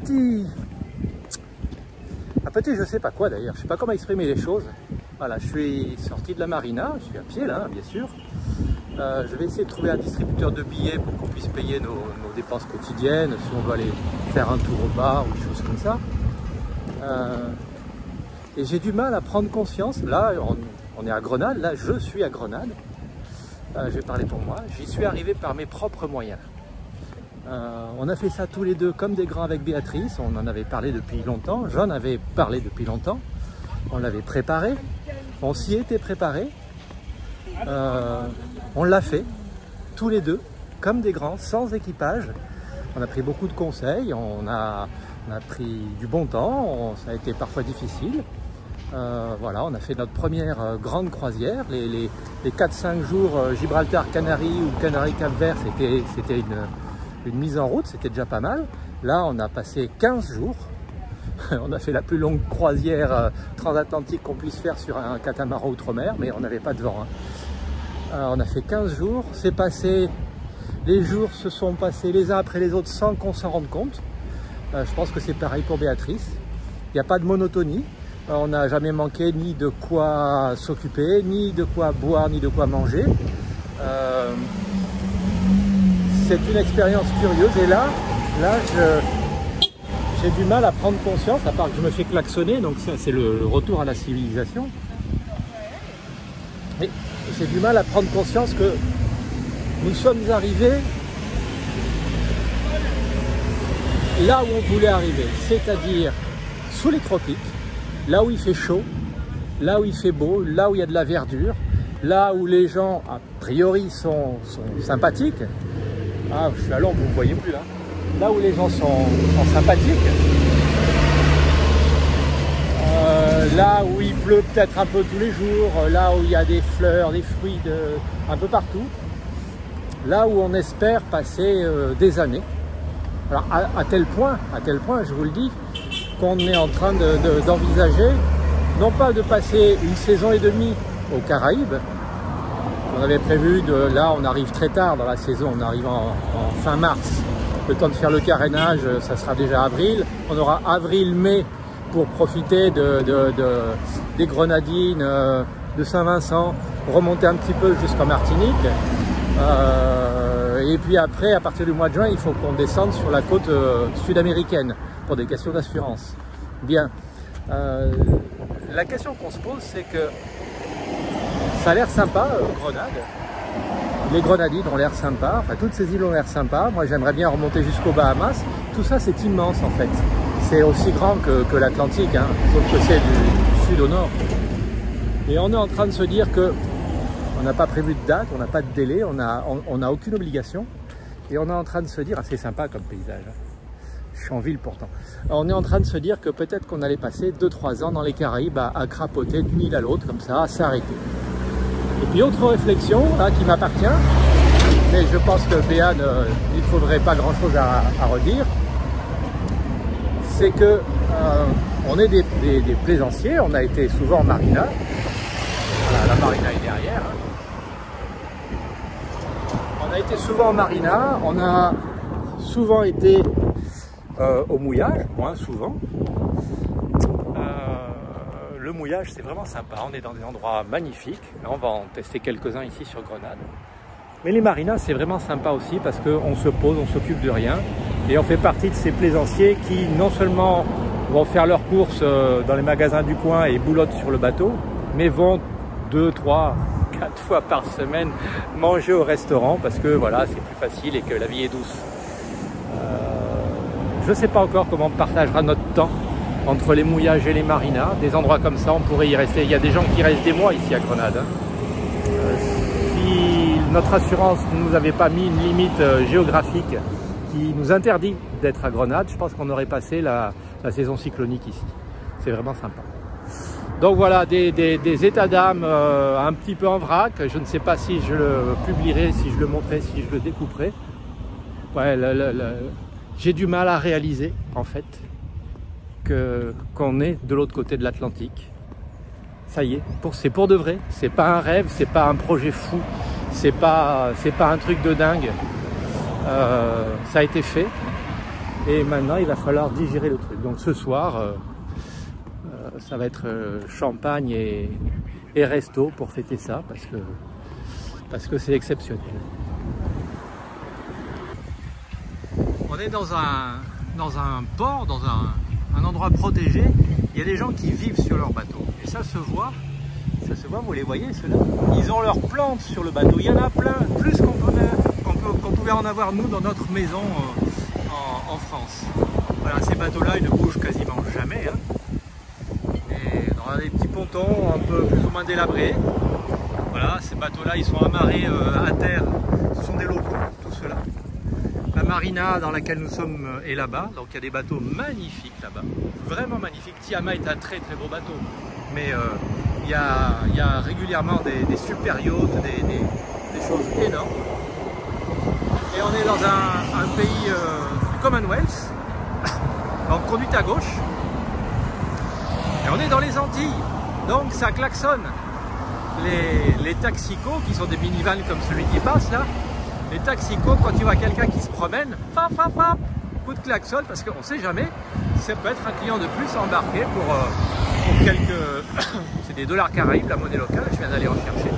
petit je sais pas quoi d'ailleurs, je sais pas comment exprimer les choses. Voilà, je suis sorti de la marina, je suis à pied là, bien sûr. Je vais essayer de trouver un distributeur de billets pour qu'on puisse payer nos dépenses quotidiennes, si on veut aller faire un tour au bar ou des choses comme ça. Et j'ai du mal à prendre conscience, là on est à Grenade, là je suis à Grenade, je vais parler pour moi, j'y suis arrivé par mes propres moyens. On a fait ça tous les deux comme des grands avec Béatrice, on en avait parlé depuis longtemps, j'en avais parlé depuis longtemps, on l'avait préparé, on s'y était préparé, on l'a fait tous les deux comme des grands, sans équipage. On a pris beaucoup de conseils, on a pris du bon temps, ça a été parfois difficile. Voilà, on a fait notre première grande croisière, les 4-5 jours Gibraltar-Canaries ou Canaries-Cap-Vert, c'était une mise en route, c'était déjà pas mal. Là, on a passé 15 jours. On a fait la plus longue croisière transatlantique qu'on puisse faire sur un catamaran outre-mer, mais on n'avait pas de vent. Hein. On a fait 15 jours, c'est passé, les jours se sont passés les uns après les autres sans qu'on s'en rende compte. Je pense que c'est pareil pour Béatrice. Il n'y a pas de monotonie. On n'a jamais manqué ni de quoi s'occuper, ni de quoi boire, ni de quoi manger. C'est une expérience curieuse et là j'ai du mal à prendre conscience, à part que je me fais klaxonner, donc ça c'est le retour à la civilisation. Et j'ai du mal à prendre conscience que nous sommes arrivés là où on voulait arriver, c'est-à-dire sous les tropiques, là où il fait chaud, là où il fait beau, là où il y a de la verdure, là où les gens a priori sont sympathiques. Ah, je suis à l'ombre, vous ne voyez plus là. Là où les gens sont sympathiques. Là où il pleut peut-être un peu tous les jours, là où il y a des fleurs, des fruits un peu partout. Là où on espère passer des années. Alors à tel point, je vous le dis, qu'on est en train d'envisager, non pas de passer une saison et demie aux Caraïbes. On avait prévu, là on arrive très tard dans la saison, on arrive en fin mars. Le temps de faire le carénage, ça sera déjà avril. On aura avril-mai pour profiter des Grenadines, de Saint-Vincent, remonter un petit peu jusqu'en Martinique. Et puis après, à partir du mois de juin, il faut qu'on descende sur la côte sud-américaine pour des questions d'assurance. Bien. La question qu'on se pose, c'est que ça a l'air sympa, Grenade. Les Grenadines ont l'air sympas, enfin toutes ces îles ont l'air sympas. Moi j'aimerais bien remonter jusqu'aux Bahamas. Tout ça c'est immense en fait. C'est aussi grand que l'Atlantique, hein, sauf que c'est du sud au nord. Et on est en train de se dire que on n'a pas prévu de date, on n'a pas de délai, on n'a aucune obligation. Et on est en train de se dire, assez sympa comme paysage. Je suis en ville pourtant. On est en train de se dire que peut-être qu'on allait passer 2-3 ans dans les Caraïbes à crapoter d'une île à l'autre, comme ça, à s'arrêter. Et puis autre réflexion là, qui m'appartient, mais je pense que Béa n'y trouverait pas grand-chose à redire, c'est que on est des plaisanciers, on a été souvent en marina. Voilà, la marina est derrière. Hein. On a été souvent en marina, on a souvent été au mouillage, moins souvent. Le mouillage, c'est vraiment sympa. On est dans des endroits magnifiques. Là, on va en tester quelques-uns ici sur Grenade. Mais les marinas, c'est vraiment sympa aussi parce qu'on se pose, on s'occupe de rien. Et on fait partie de ces plaisanciers qui, non seulement vont faire leurs courses dans les magasins du coin et boulottent sur le bateau, mais vont 2, 3, 4 fois par semaine manger au restaurant parce que voilà, c'est plus facile et que la vie est douce. Je ne sais pas encore comment on partagera notre temps entre les mouillages et les marinas. Des endroits comme ça, on pourrait y rester. Il y a des gens qui restent des mois ici à Grenade. Si notre assurance ne nous avait pas mis une limite géographique qui nous interdit d'être à Grenade, je pense qu'on aurait passé la saison cyclonique ici. C'est vraiment sympa. Donc voilà, des états d'âme un petit peu en vrac. Je ne sais pas si je le publierai, si je le montrerai, si je le découperai. Ouais, j'ai du mal à réaliser, en fait, qu'on est de l'autre côté de l'Atlantique. Ça y est, c'est pour de vrai. C'est pas un rêve, c'est pas un projet fou, c'est pas un truc de dingue. Ça a été fait. Et maintenant, il va falloir digérer le truc. Donc ce soir, ça va être champagne et resto pour fêter ça, parce que c'est exceptionnel. On est dans un port, dans un endroit protégé. Il y a des gens qui vivent sur leur bateau. Et ça se voit, vous les voyez ceux-là. Ils ont leurs plantes sur le bateau. Il y en a plein, plus qu'on pouvait en avoir nous dans notre maison en France. Voilà, ces bateaux-là, ils ne bougent quasiment jamais. Hein. Et dans des petits pontons un peu plus ou moins délabrés. Voilà, ces bateaux-là, ils sont amarrés à terre. Ce sont des locaux, tout cela. La marina dans laquelle nous sommes est là-bas, donc il y a des bateaux magnifiques là-bas, vraiment magnifiques. Tiama est un très très beau bateau, mais il y a régulièrement des super yachts, des choses énormes. Et on est dans un pays du Commonwealth, donc conduite à gauche, et on est dans les Antilles, donc ça klaxonne. Les taxicos, qui sont des minivans comme celui qui passe là, les taxicos, quand tu vois quelqu'un qui se promène, coup de klaxon, parce qu'on ne sait jamais, ça peut être un client de plus embarqué pour quelques... c'est des dollars Caraïbes, la monnaie locale, je viens d'aller en chercher.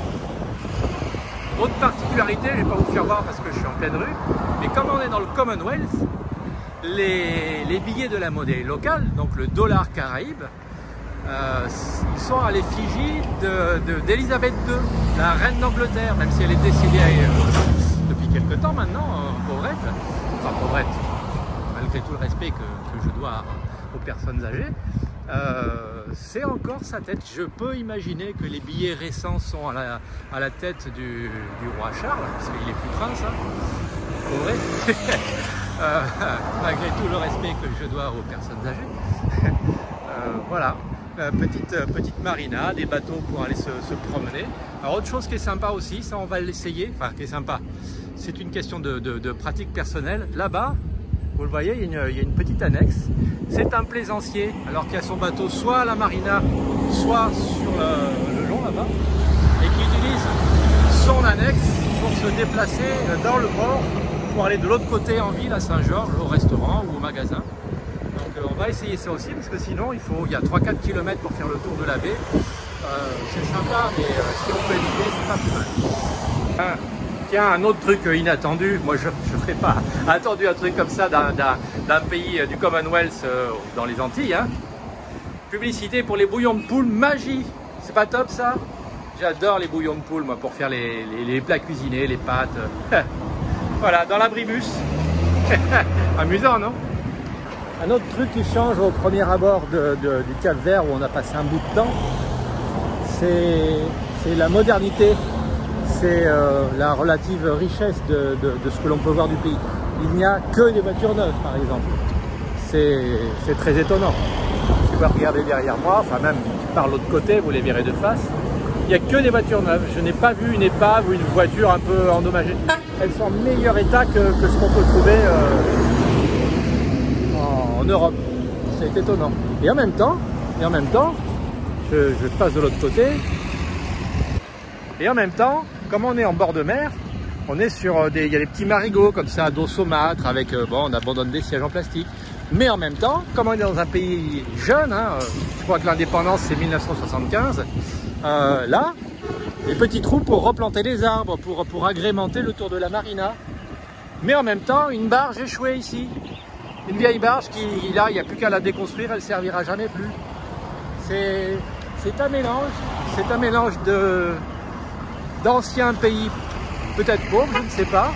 Autre particularité, je ne vais pas vous faire voir parce que je suis en pleine rue, mais comme on est dans le Commonwealth, les billets de la monnaie locale, donc le dollar Caraïbe, ils sont à l'effigie d'Elisabeth II, la reine d'Angleterre, même si elle est décédée depuis quelques temps maintenant, pauvrette, enfin pauvrette, malgré tout le respect que je dois aux personnes âgées, c'est encore sa tête. Je peux imaginer que les billets récents sont à la tête du roi Charles, parce qu'il est plus prince, hein, pauvrette, malgré tout le respect que je dois aux personnes âgées. Voilà. Petite marina, des bateaux pour aller se promener. Alors autre chose qui est sympa aussi, ça on va l'essayer, enfin qui est sympa, c'est une question de pratique personnelle. Là-bas, vous le voyez, il y a une petite annexe. C'est un plaisancier, alors qu'il a son bateau soit à la marina, soit sur le long là-bas, et qui utilise son annexe pour se déplacer dans le port, pour aller de l'autre côté en ville, à Saint-Georges, au restaurant ou au magasin. Donc on va essayer ça aussi, parce que sinon il y a 3-4 km pour faire le tour de la baie. C'est sympa, mais si on peut éviter, c'est pas plus mal. Tiens, un autre truc inattendu, moi je ne ferais pas attendu un truc comme ça d'un pays du Commonwealth dans les Antilles. Hein. Publicité pour les bouillons de poule magie, c'est pas top ça? J'adore les bouillons de poule, moi, pour faire les plats cuisinés, les pâtes. Voilà, dans l'abribus. Amusant, non? Un autre truc qui change au premier abord du Cap-Vert, où on a passé un bout de temps, c'est la modernité, c'est la relative richesse de ce que l'on peut voir du pays. Il n'y a que des voitures neuves, par exemple. C'est très étonnant. Si vous regardez derrière moi, enfin même par l'autre côté, vous les verrez de face, il n'y a que des voitures neuves. Je n'ai pas vu une épave ou une voiture un peu endommagée. Elles sont en meilleur état que ce qu'on peut trouver en Europe. C'est étonnant. Et en même temps, je passe de l'autre côté. Et en même temps, comme on est en bord de mer, on est sur il y a des petits marigots comme ça, d'eau saumâtre, avec bon, on abandonne des sièges en plastique. Mais en même temps, comme on est dans un pays jeune, hein, je crois que l'indépendance c'est 1975, là, des petits trous pour replanter les arbres, pour agrémenter le tour de la marina. Mais en même temps, une barge échouée ici. Une vieille barge qui, là, il n'y a plus qu'à la déconstruire, elle ne servira jamais plus. C'est un mélange d'anciens pays, peut-être pauvres, je ne sais pas.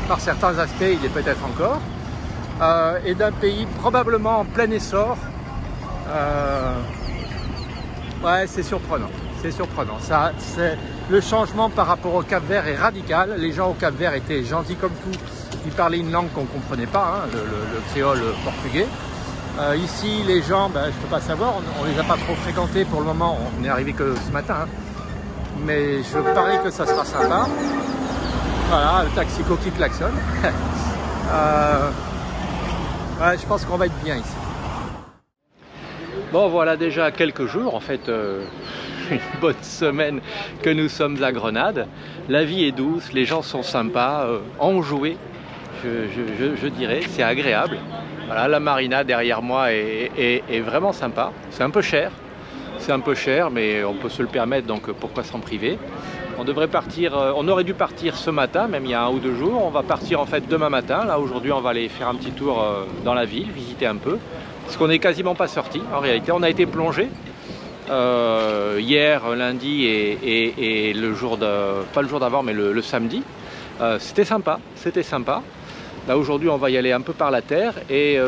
Par certains aspects, il est peut-être encore. Et d'un pays probablement en plein essor. Ouais, c'est surprenant. C'est surprenant. Le changement par rapport au Cap-Vert est radical. Les gens au Cap-Vert étaient gentils comme tout. Ils parlaient une langue qu'on ne comprenait pas, hein, le créole portugais. Ici, les gens, ben, je ne peux pas savoir, on ne les a pas trop fréquentés pour le moment. On n'est arrivé que ce matin. Hein. Mais je parie que ça sera sympa. Voilà, le taxico qui klaxonne. Ouais, je pense qu'on va être bien ici. Bon, voilà déjà quelques jours, en fait, une bonne semaine que nous sommes à Grenade. La vie est douce, les gens sont sympas, enjoués. je dirais. C'est agréable. Voilà, la marina derrière moi est vraiment sympa. C'est un peu cher. C'est un peu cher, mais on peut se le permettre, donc pourquoi s'en priver. On devrait partir, on aurait dû partir ce matin, même il y a 1 ou 2 jours. On va partir en fait demain matin. Là, aujourd'hui, on va aller faire un petit tour dans la ville, visiter un peu. Parce qu'on n'est quasiment pas sorti, en réalité. On a été plongé hier, lundi et le jour pas le jour d'avant, mais le samedi. C'était sympa, c'était sympa. Là, aujourd'hui, on va y aller un peu par la terre. Et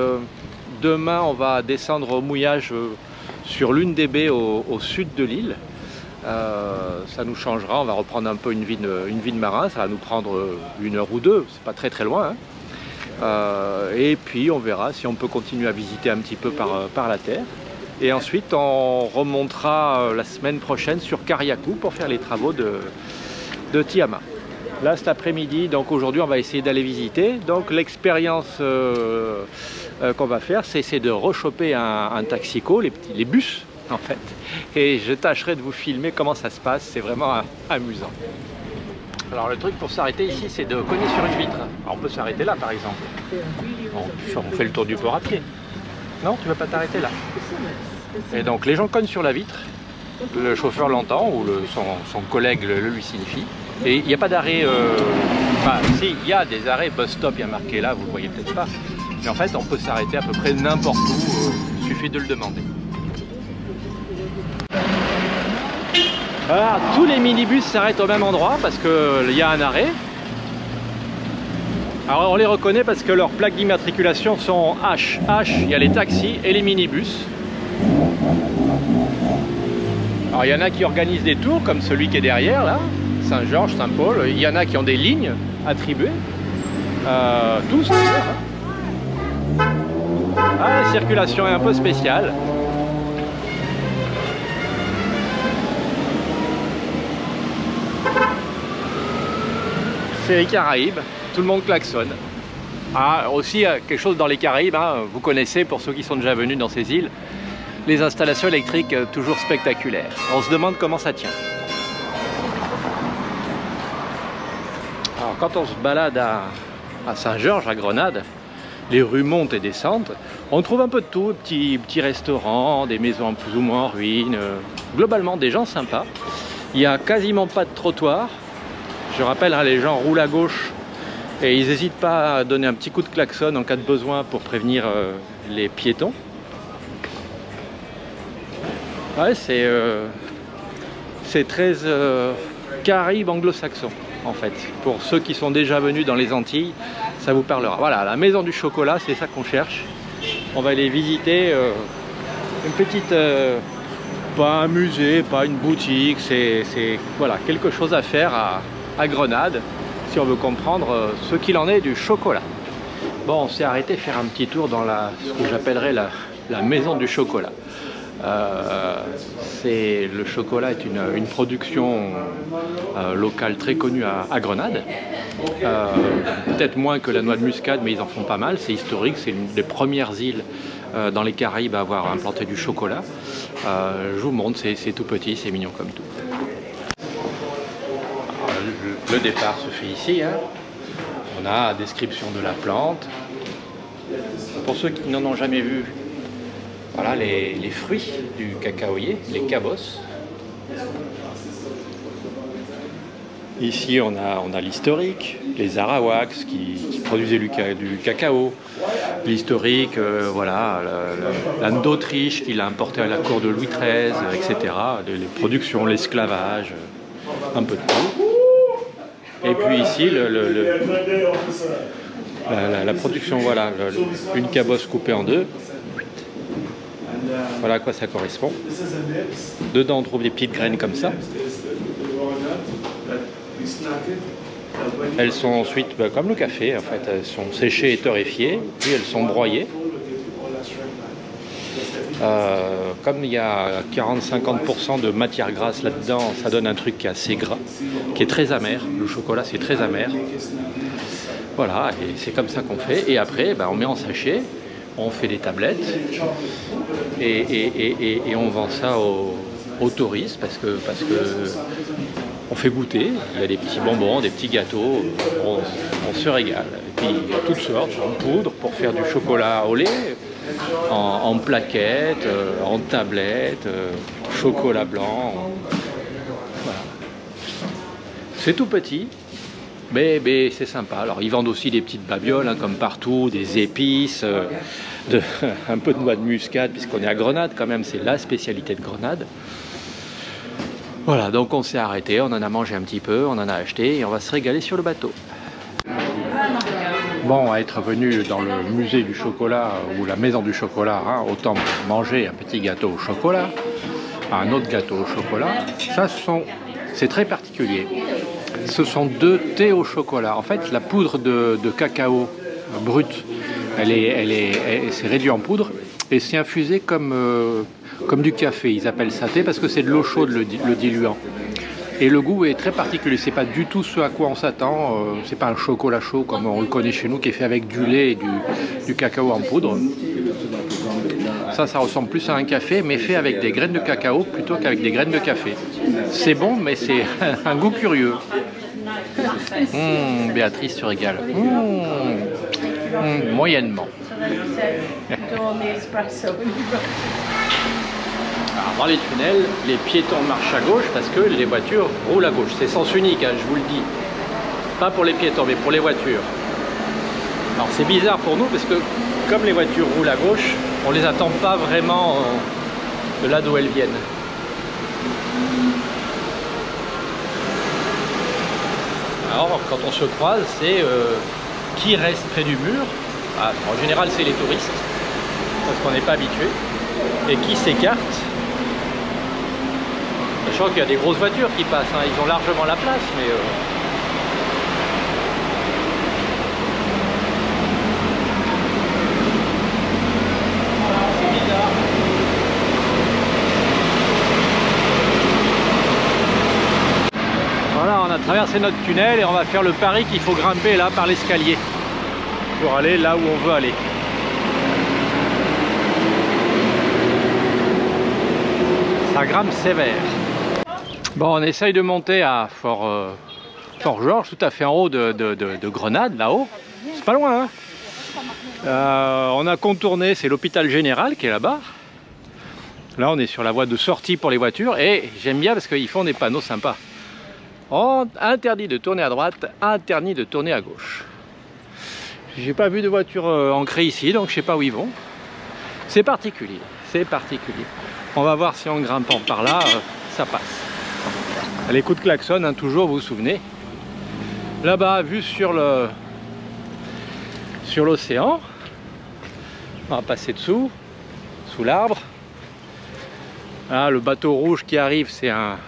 demain, on va descendre au mouillage sur l'une des baies au sud de l'île. Ça nous changera, on va reprendre un peu une vie de marin, ça va nous prendre 1 heure ou 2, c'est pas très loin, hein. Et puis on verra si on peut continuer à visiter un petit peu par la terre. Et ensuite on remontera la semaine prochaine sur Kariakou pour faire les travaux de Tiama. Là cet après-midi, donc aujourd'hui on va essayer d'aller visiter. Donc l'expérience qu'on va faire, c'est essayer de rechoper un taxico, les bus en fait, et je tâcherai de vous filmer comment ça se passe, c'est vraiment amusant. Alors le truc pour s'arrêter ici, c'est de cogner sur une vitre. Alors, on peut s'arrêter là par exemple. On fait le tour du port à pied. Non, tu ne veux pas t'arrêter là. Et donc les gens cognent sur la vitre, le chauffeur l'entend ou son collègue le lui signifie. Et il n'y a pas d'arrêt, enfin si, il y a des arrêts, bus stop, il y a marqué là, vous ne le voyez peut-être pas. Mais en fait, on peut s'arrêter à peu près n'importe où, il suffit de le demander. Alors, tous les minibus s'arrêtent au même endroit parce qu'il y a un arrêt. Alors on les reconnaît parce que leurs plaques d'immatriculation sont H. Il y a les taxis et les minibus. Alors il y en a qui organisent des tours comme celui qui est derrière là, Saint-Georges, Saint-Paul. Il y en a qui ont des lignes attribuées. Tous d'ailleurs. Ah, la circulation est un peu spéciale. C'est les Caraïbes, tout le monde klaxonne. Ah, aussi quelque chose dans les Caraïbes, hein, vous connaissez pour ceux qui sont déjà venus dans ces îles, les installations électriques toujours spectaculaires. On se demande comment ça tient. Alors quand on se balade à Saint-Georges, à Grenade, les rues montent et descendent, on trouve un peu de tout, petits restaurants, des maisons plus ou moins en ruine, globalement des gens sympas. Il n'y a quasiment pas de trottoir. Je rappelle, hein, les gens roulent à gauche et ils n'hésitent pas à donner un petit coup de klaxon en cas de besoin pour prévenir les piétons. Ouais, c'est très Caraïbes anglo-saxon en fait. Pour ceux qui sont déjà venus dans les Antilles, ça vous parlera. Voilà, la maison du chocolat, c'est ça qu'on cherche. On va aller visiter une petite... pas un musée, pas une boutique, c'est voilà, quelque chose à faire à Grenade, si on veut comprendre ce qu'il en est du chocolat. Bon, on s'est arrêté faire un petit tour dans ce que j'appellerais la maison du chocolat. Le chocolat est une production locale très connue à Grenade. Peut-être moins que la noix de muscade, mais ils en font pas mal. C'est historique, c'est une des premières îles dans les Caraïbes à avoir implanté du chocolat. Je vous montre, c'est tout petit, c'est mignon comme tout. Alors, le départ se fait ici, hein. On a la description de la plante. Pour ceux qui n'en ont jamais vu, voilà les fruits du cacaoyer, les cabosses. Ici on a l'historique, les Arawaks qui produisaient du cacao. L'historique, voilà, l'âne d'Autriche qui l'a importé à la cour de Louis XIII, etc. Les productions, l'esclavage, un peu de tout. Et puis ici la production, voilà, une cabosse coupée en deux. Voilà à quoi ça correspond. Dedans on trouve des petites graines comme ça. Elles sont ensuite, comme le café en fait, elles sont séchées et torréfiées, puis elles sont broyées. Comme il y a 40-50% de matière grasse là-dedans, ça donne un truc qui est assez gras, qui est très amer. Le chocolat c'est très amer. Voilà, et c'est comme ça qu'on fait. Et après, on met en sachet, on fait des tablettes et on vend ça aux touristes parce que on fait goûter. Il y a des petits bonbons, des petits gâteaux. On se se régale. Et puis il y a toutes sortes, en poudre pour faire du chocolat au lait, en plaquettes, en tablettes, chocolat blanc. Voilà. C'est tout petit, mais c'est sympa. Alors ils vendent aussi des petites babioles, hein, comme partout, des épices, un peu de noix de muscade, puisqu'on est à Grenade quand même, c'est la spécialité de Grenade. Voilà, donc on s'est arrêté, on en a mangé un petit peu, on en a acheté et on va se régaler sur le bateau. Bon, à être venu dans le musée du chocolat ou la maison du chocolat, hein, autant manger un petit gâteau au chocolat, un autre gâteau au chocolat, c'est très particulier. Ce sont 2 thés au chocolat. En fait, la poudre de cacao brute, c'est réduit en poudre et c'est infusé comme du café. Ils appellent ça thé parce que c'est de l'eau chaude le diluant. Et le goût est très particulier. C'est pas du tout ce à quoi on s'attend. C'est pas un chocolat chaud comme on le connaît chez nous, qui est fait avec du lait et du cacao en poudre. Ça ressemble plus à un café, mais fait avec des graines de cacao plutôt qu'avec des graines de café. C'est bon, mais c'est un goût curieux. Béatrice se régale. Moyennement. Alors, dans les tunnels, les piétons marchent à gauche parce que les voitures roulent à gauche. C'est sens unique, hein, je vous le dis. Pas pour les piétons, mais pour les voitures. Alors c'est bizarre pour nous parce que comme les voitures roulent à gauche, on les attend pas vraiment de là d'où elles viennent. Alors quand on se croise, c'est qui reste près du mur. En général c'est les touristes, parce qu'on n'est pas habitué. Et qui s'écarte. Sachant qu'il y a des grosses voitures qui passent, hein. Ils ont largement la place, mais... c'est bizarre. Voilà, on a traversé notre tunnel et on va faire le pari qu'il faut grimper là par l'escalier pour aller là où on veut aller. Ça grimpe sévère. Bon, on essaye de monter à Fort-Georges, tout à fait en haut de Grenade, là-haut. C'est pas loin, hein. On a contourné, c'est l'hôpital général qui est là-bas. Là, on est sur la voie de sortie pour les voitures et j'aime bien parce qu'ils font des panneaux sympas. Interdit de tourner à droite, interdit de tourner à gauche. J'ai pas vu de voiture ancrée ici, donc je sais pas où ils vont. C'est particulier, c'est particulier. On va voir si en grimpant par là, ça passe. Les coups de klaxon, hein, toujours, vous vous souvenez. Là-bas, vue sur l'océan. On va passer dessous, sous l'arbre. Là, le bateau rouge qui arrive, c'est un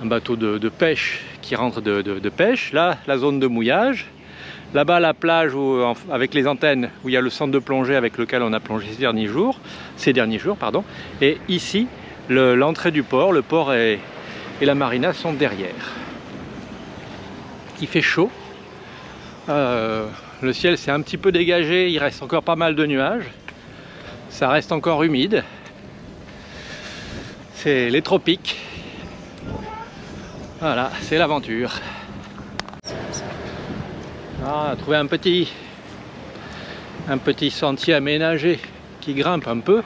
bateau de pêche qui rentre de pêche. Là, la zone de mouillage. Là-bas, la plage avec les antennes, où il y a le centre de plongée avec lequel on a plongé ces derniers jours. Et ici, l'entrée du port, le port et la marina sont derrière. Il fait chaud. Le ciel s'est un petit peu dégagé, il reste encore pas mal de nuages. Ça reste encore humide. C'est les tropiques. Voilà, c'est l'aventure. On a trouvé un petit sentier aménagé qui grimpe un peu.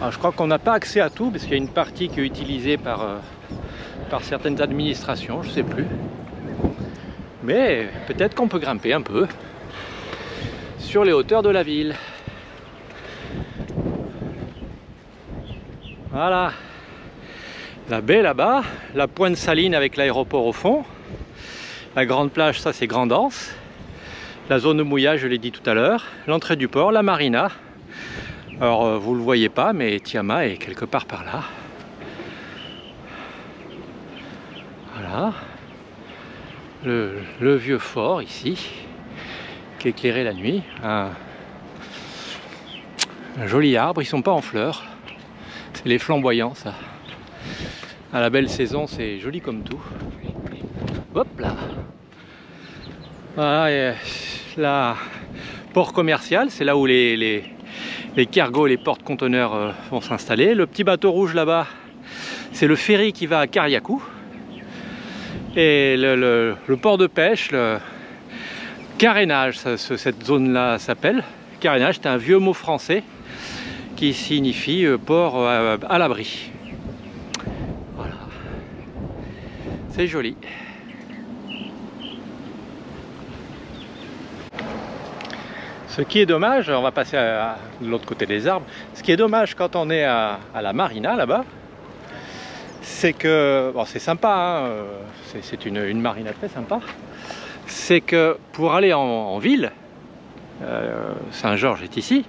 Alors, je crois qu'on n'a pas accès à tout parce qu'il y a une partie qui est utilisée par certaines administrations, je ne sais plus. Mais peut-être qu'on peut grimper un peu sur les hauteurs de la ville. Voilà, la baie là-bas, la pointe saline avec l'aéroport au fond. La grande plage, ça c'est Grand Anse. La zone de mouillage, je l'ai dit tout à l'heure. L'entrée du port, la marina. Alors vous le voyez pas, mais Tiama est quelque part par là. Voilà. Le vieux fort ici, qui est éclairé la nuit. Un joli arbre, ils sont pas en fleurs. C'est les flamboyants, ça. À la belle saison, c'est joli comme tout. Hop là. Voilà, et là, port commercial, c'est là où les cargos et les porte-conteneurs vont s'installer. Le petit bateau rouge là-bas, c'est le ferry qui va à Kariakou. Et le port de pêche, carénage, cette zone-là s'appelle. Carénage, c'est un vieux mot français qui signifie port à l'abri. Voilà. C'est joli. Ce qui est dommage, on va passer de l'autre côté des arbres, ce qui est dommage quand on est à la marina là-bas, c'est que, bon c'est sympa, hein, c'est une marina très sympa, c'est que pour aller en ville, Saint-Georges est ici,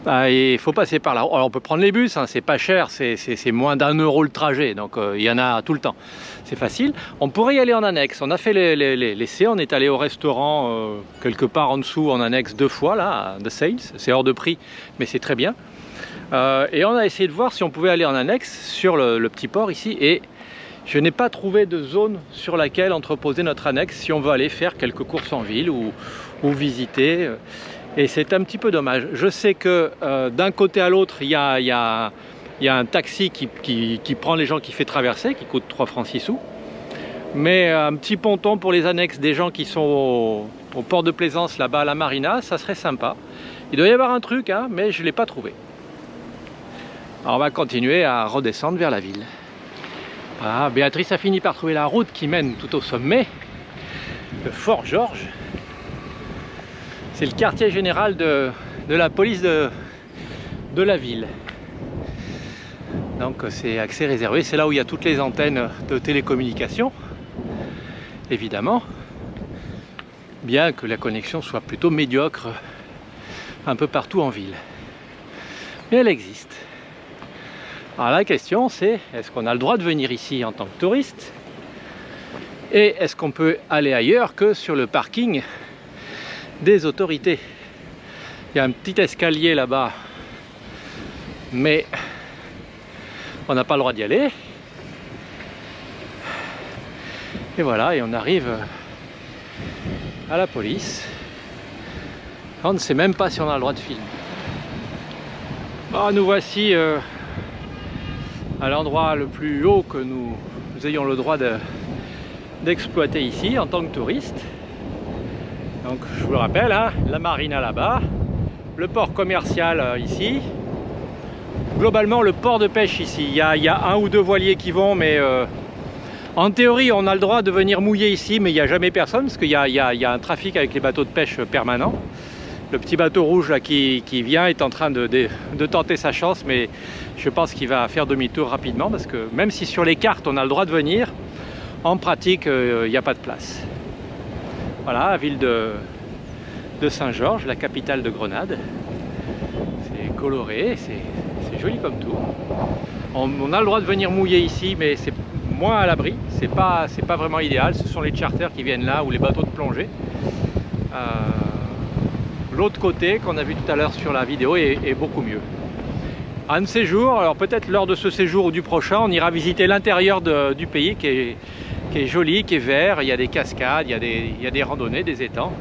bah, il faut passer par là. Alors on peut prendre les bus, hein, c'est pas cher, c'est moins d'1 € le trajet, donc il y en a tout le temps. C'est facile. On pourrait y aller en annexe. On a fait l'essai, on est allé au restaurant quelque part en dessous en annexe 2 fois, là, à The Sails. C'est hors de prix, mais c'est très bien. Et on a essayé de voir si on pouvait aller en annexe sur le petit port ici. Et je n'ai pas trouvé de zone sur laquelle entreposer notre annexe si on veut aller faire quelques courses en ville ou visiter. Et c'est un petit peu dommage. Je sais que d'un côté à l'autre, il y a un taxi qui prend les gens, qui fait traverser, qui coûte 3 francs 6 sous. Mais un petit ponton pour les annexes des gens qui sont au port de plaisance là-bas à la marina, ça serait sympa. Il doit y avoir un truc, hein, mais je ne l'ai pas trouvé. Alors on va continuer à redescendre vers la ville. Voilà, Béatrice a fini par trouver la route qui mène tout au sommet, le Fort Georges. C'est le quartier général de la police de la ville. Donc c'est accès réservé, c'est là où il y a toutes les antennes de télécommunications, évidemment. Bien que la connexion soit plutôt médiocre un peu partout en ville. Mais elle existe. Alors la question c'est, est-ce qu'on a le droit de venir ici en tant que touriste? Et est-ce qu'on peut aller ailleurs que sur le parking des autorités? Il y a un petit escalier là-bas, mais on n'a pas le droit d'y aller. Et voilà, et on arrive à la police. On ne sait même pas si on a le droit de filmer. Bon, nous voici à l'endroit le plus haut que nous ayons le droit d'exploiter ici en tant que touriste. Donc je vous le rappelle, hein, la marina là-bas, le port commercial ici, globalement le port de pêche ici. Il y a 1 ou 2 voiliers qui vont, mais en théorie on a le droit de venir mouiller ici, mais il n'y a jamais personne parce qu'il y a un trafic avec les bateaux de pêche permanent. Le petit bateau rouge là qui vient est en train de tenter sa chance, mais je pense qu'il va faire demi-tour rapidement parce que même si sur les cartes on a le droit de venir, en pratique il n'y a pas de place. Voilà, la ville de Saint-Georges, la capitale de Grenade. C'est coloré, c'est joli comme tout. On a le droit de venir mouiller ici, mais c'est moins à l'abri. C'est pas vraiment idéal. Ce sont les charters qui viennent là, ou les bateaux de plongée. L'autre côté, qu'on a vu tout à l'heure sur la vidéo, est beaucoup mieux. Un de ces jours, alors peut-être lors de ce séjour ou du prochain, on ira visiter l'intérieur du pays qui est joli, qui est vert. Il y a des cascades, il y a des randonnées, des étangs.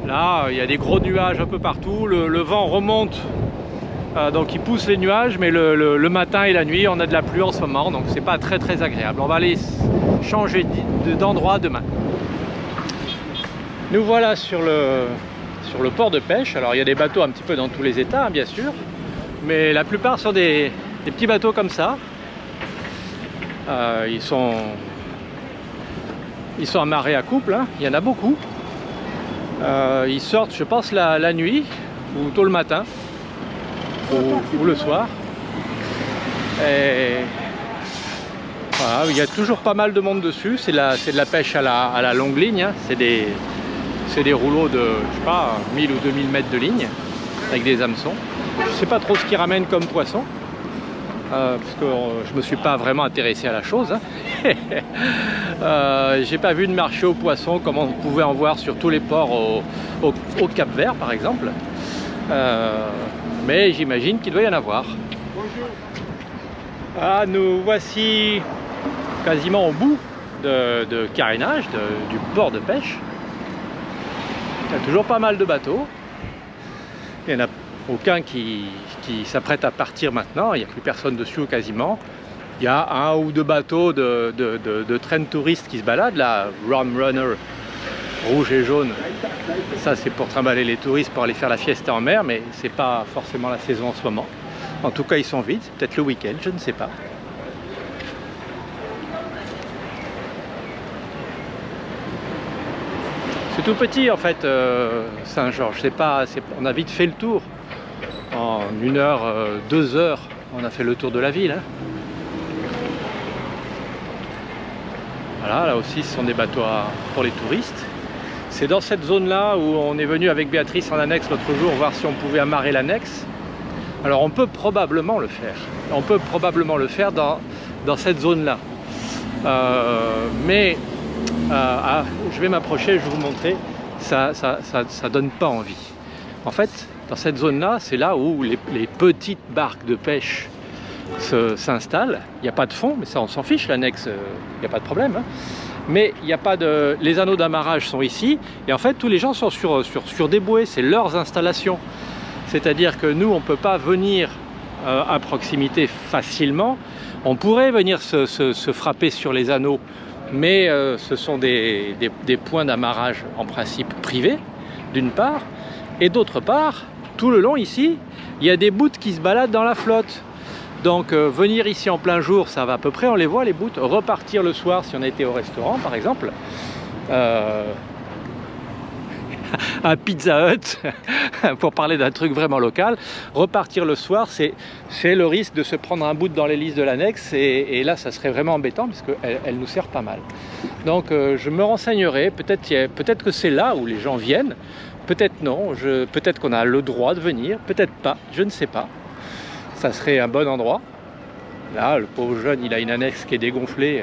Là, il y a des gros nuages un peu partout. Le vent remonte, donc il pousse les nuages, mais le matin et la nuit, on a de la pluie en ce moment, donc c'est pas très agréable. On va aller changer d'endroit demain. Nous voilà sur le port de pêche. Alors il y a des bateaux un petit peu dans tous les états, hein, bien sûr, mais la plupart sont des petits bateaux comme ça. Ils sont amarrés à couple, hein. Il y en a beaucoup. Ils sortent, je pense, la nuit ou tôt le matin ou le soir. Et voilà, il y a toujours pas mal de monde dessus. C'est de la pêche à la longue ligne, hein. C'est des rouleaux de, je sais pas, 1000 ou 2000 mètres de ligne avec des hameçons. Je sais pas trop ce qu'ils ramènent comme poisson, parce que je me suis pas vraiment intéressé à la chose, hein. J'ai pas vu de marché aux poissons comme on pouvait en voir sur tous les ports au Cap Vert par exemple, mais j'imagine qu'il doit y en avoir. Bonjour. Ah, nous voici quasiment au bout de carénage, du port de pêche. Il y a toujours pas mal de bateaux. Il n'y en a aucun qui s'apprête à partir maintenant. Il n'y a plus personne dessus quasiment. Il y a 1 ou 2 bateaux de train de touristes qui se baladent, la Rum Runner rouge et jaune, ça c'est pour trimballer les touristes pour aller faire la fiesta en mer, mais c'est pas forcément la saison en ce moment. En tout cas ils sont vides, peut-être le week-end, je ne sais pas. C'est tout petit en fait, Saint-Georges, on a vite fait le tour. En 1 heure, 2 heures, on a fait le tour de la ville. Hein. Voilà, là aussi ce sont des bateaux pour les touristes. C'est dans cette zone-là où on est venu avec Béatrice en annexe l'autre jour voir si on pouvait amarrer l'annexe. Alors on peut probablement le faire. On peut probablement le faire dans cette zone-là. Mais je vais m'approcher, je vais vous montrer, ça donne pas envie. En fait, dans cette zone-là, c'est là où les petites barques de pêche s'installent. Il n'y a pas de fond, mais ça on s'en fiche, l'annexe, il n'y a pas de problème. Hein. Mais il n'y a pas de... Les anneaux d'amarrage sont ici, et en fait tous les gens sont sur des bouées, c'est leurs installations. C'est-à-dire que nous, on ne peut pas venir à proximité facilement. On pourrait venir se frapper sur les anneaux, mais ce sont des points d'amarrage en principe privés, d'une part, et d'autre part, tout le long ici, il y a des bouts qui se baladent dans la flotte. Donc venir ici en plein jour, ça va à peu près, on les voit les bouts. Repartir le soir, si on était au restaurant par exemple, à Pizza Hut, pour parler d'un truc vraiment local, repartir le soir, c'est le risque de se prendre un bout dans l'hélice de l'annexe, et là ça serait vraiment embêtant parce qu'elle nous sert pas mal. Donc je me renseignerai, peut-être que c'est là où les gens viennent, peut-être non, peut-être qu'on a le droit de venir, peut-être pas, je ne sais pas. Ça serait un bon endroit. Là, le pauvre jeune, il a une annexe qui est dégonflée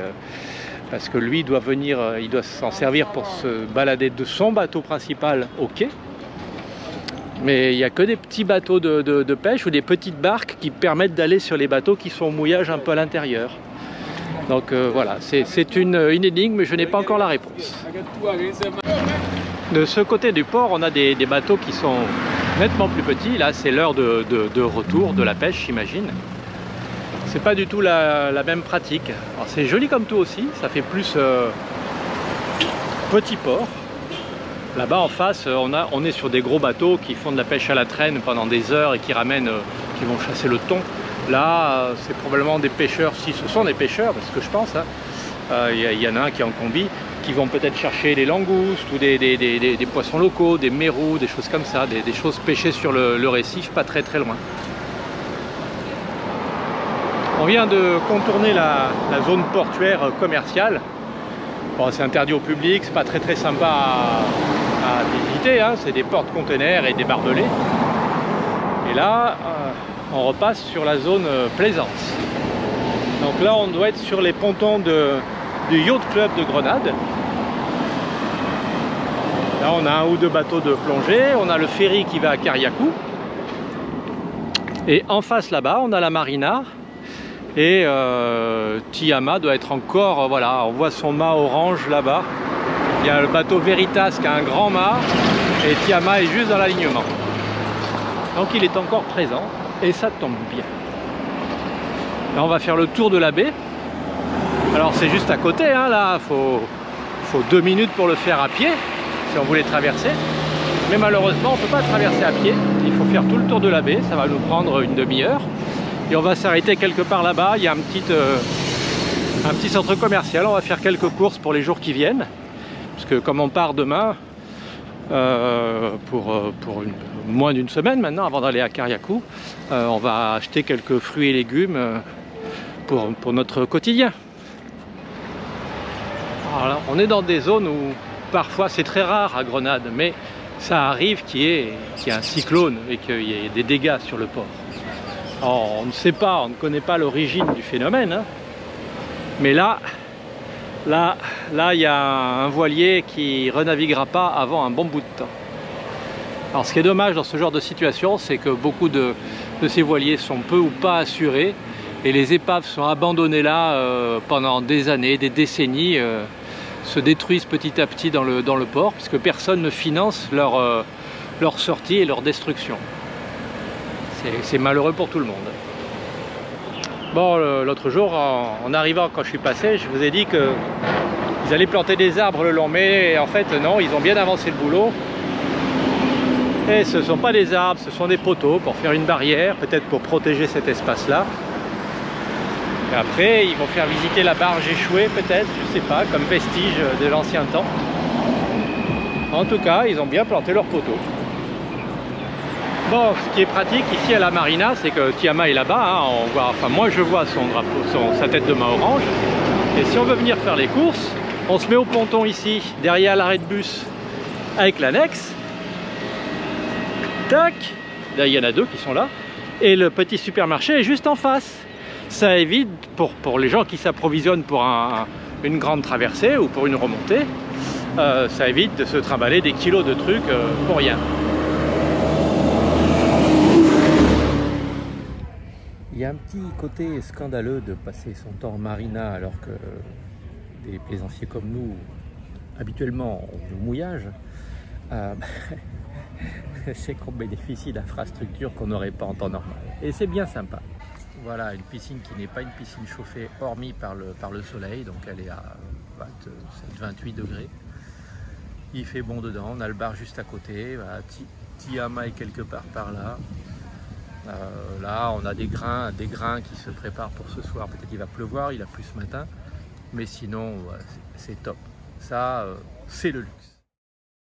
parce que lui doit venir, il doit s'en servir pour se balader de son bateau principal au quai. Mais il n'y a que des petits bateaux de pêche ou des petites barques qui permettent d'aller sur les bateaux qui sont au mouillage un peu à l'intérieur. Donc voilà, c'est une énigme, mais je n'ai pas encore la réponse. De ce côté du port, on a des bateaux qui sont nettement plus petits. Là, c'est l'heure de retour de la pêche, j'imagine. C'est pas du tout la même pratique. Alors c'est joli comme tout aussi, ça fait plus petit port. Là-bas en face, on est sur des gros bateaux qui font de la pêche à la traîne pendant des heures et qui ramènent, qui vont chasser le thon. Là, c'est probablement des pêcheurs, si ce sont des pêcheurs, parce que je pense, il y en a un qui est en combi, qui vont peut-être chercher des langoustes ou des poissons locaux, des mérous, des choses comme ça, des choses pêchées sur le récif, pas très loin. On vient de contourner la zone portuaire commerciale. Bon, c'est interdit au public, c'est pas très sympa à visiter, hein. C'est des porte-containers et des barbelés. Et là, on repasse sur la zone plaisance. Donc là, on doit être sur les pontons du Yacht Club de Grenade. Là, on a 1 ou 2 bateaux de plongée, on a le ferry qui va à Cariacou. Et en face là-bas, on a la marina. Et Tiama doit être encore, voilà, on voit son mât orange là-bas. Il y a le bateau Veritas qui a un grand mât et Tiama est juste dans l'alignement. Donc il est encore présent et ça tombe bien. Là on va faire le tour de la baie. Alors c'est juste à côté, hein, là, faut 2 minutes pour le faire à pied si on voulait traverser. Mais malheureusement on ne peut pas traverser à pied, il faut faire tout le tour de la baie, ça va nous prendre une demi-heure. Et on va s'arrêter quelque part là-bas, il y a un petit centre commercial, on va faire quelques courses pour les jours qui viennent. Parce que comme on part demain, pour moins d'1 semaine maintenant, avant d'aller à Cariacou, on va acheter quelques fruits et légumes pour notre quotidien. Alors, on est dans des zones où parfois c'est très rare à Grenade, mais ça arrive qu'il y ait un cyclone et qu'il y ait des dégâts sur le port. Alors, on ne sait pas, on ne connaît pas l'origine du phénomène, hein. Mais là, il y a un voilier qui renaviguera pas avant un bon bout de temps. Alors, ce qui est dommage dans ce genre de situation, c'est que beaucoup de ces voiliers sont peu ou pas assurés et les épaves sont abandonnées là pendant des années, des décennies, se détruisent petit à petit dans le port, puisque personne ne finance leur sortie et leur destruction. C'est malheureux pour tout le monde. Bon, l'autre jour, en arrivant, quand je suis passé, je vous ai dit que Ils allaient planter des arbres le long, mais en fait non, ils ont bien avancé le boulot. Et ce ne sont pas des arbres, ce sont des poteaux pour faire une barrière, peut-être pour protéger cet espace-là. Et après, ils vont faire visiter la barge échouée, peut-être, je ne sais pas, comme vestige de l'ancien temps. En tout cas, ils ont bien planté leurs poteaux. Bon, ce qui est pratique ici à la marina, c'est que Tiama est là-bas, hein, on voit, enfin moi je vois son drapeau, sa tête de mât orange. Et si on veut venir faire les courses, on se met au ponton ici, derrière l'arrêt de bus, avec l'annexe. Tac, là il y en a deux qui sont là. Et le petit supermarché est juste en face. Ça évite, pour les gens qui s'approvisionnent pour une grande traversée ou pour une remontée, ça évite de se trimballer des kilos de trucs pour rien. Il y a un petit côté scandaleux de passer son temps en marina alors que des plaisanciers comme nous, habituellement, ont le mouillage. C'est qu'on bénéficie d'infrastructures qu'on n'aurait pas en temps normal. Et c'est bien sympa. Voilà, une piscine qui n'est pas une piscine chauffée, hormis par le soleil, donc elle est à 27-28 degrés. Il fait bon dedans, on a le bar juste à côté, voilà, Tiama est quelque part par là. Là, on a des grains qui se préparent pour ce soir. Peut-être qu'il va pleuvoir, il a plu ce matin, mais sinon, c'est top. Ça, c'est le luxe.